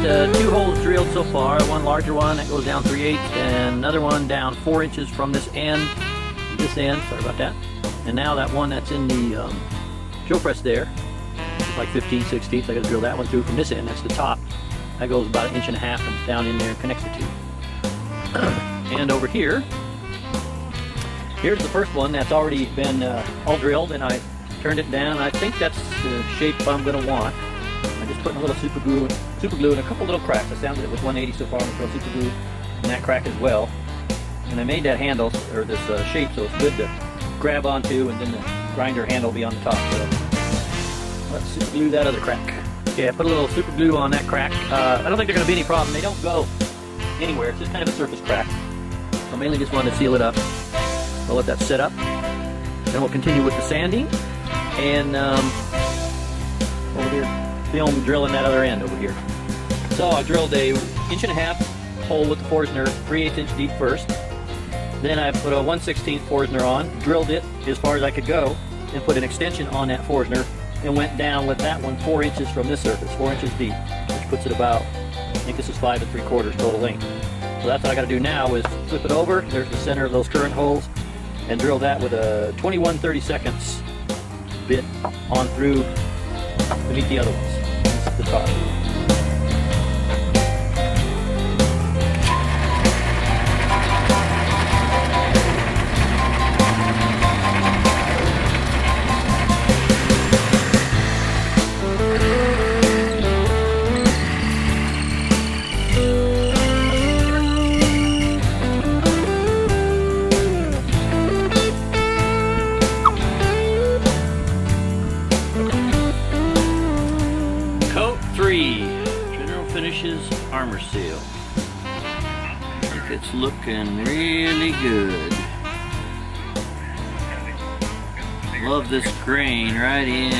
2 holes drilled so far. One larger one that goes down 3/8 and another one down 4 inches from this end, sorry about that. And now that one that's in the drill press there, it's like 15/16. I got to drill that one through from this end. That's the top. That goes about 1.5 inches and down in there and connects the two. And over here, here's the first one that's already been all drilled, and I turned it down. I think that's the shape I'm going to want. I'm just putting a little super glue and a couple little cracks. I sounded it with 180 so far. I'm going to throw super glue in that crack as well. And I made that handle, or this shape, so it's good to grab onto, and then the grinder handle will be on the top. So let's super glue that other crack. Okay, I put a little super glue on that crack. I don't think they're going to be any problem. They don't go anywhere. It's just kind of a surface crack. I mainly just wanted to seal it up. I'll let that set up. Then we'll continue with the sanding. And over here, film drilling that other end over here. So I drilled a 1.5 inch hole with the Forstner, 3/8 inch deep first. Then I put a 1/16 Forstner on, drilled it as far as I could go, and put an extension on that Forstner, and went down with that one 4 inches from this surface, 4 inches deep, which puts it about, I think this is 5 3/4 total length. So that's what I got to do now is flip it over. There's the center of those current holes, and drill that with a 21/32 bit on through beneath the other ones. This is the top. General Finishes Armor Seal. I think it's looking really good. Love this grain right in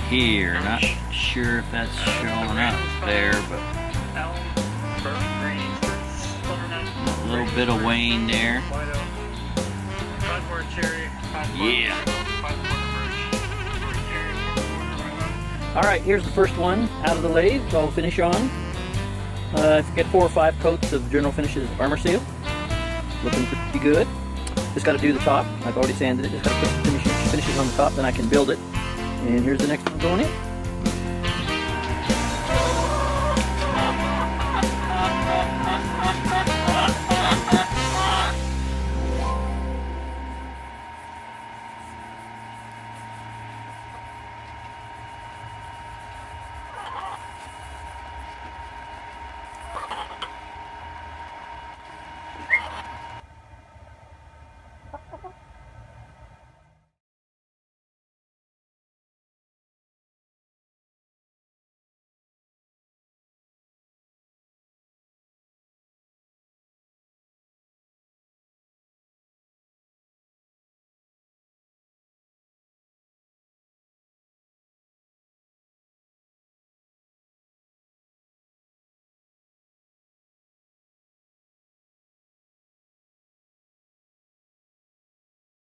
here. Not sure if that's showing up there, but a little bit of wane there. Yeah. Alright, here's the first one out of the lathe, so I'll finish on. Get 4 or 5 coats of General Finishes Armor Seal. Looking pretty good. Just got to do the top. I've already sanded it. Just got to put the finishes on the top, then I can build it. And here's the next one going in.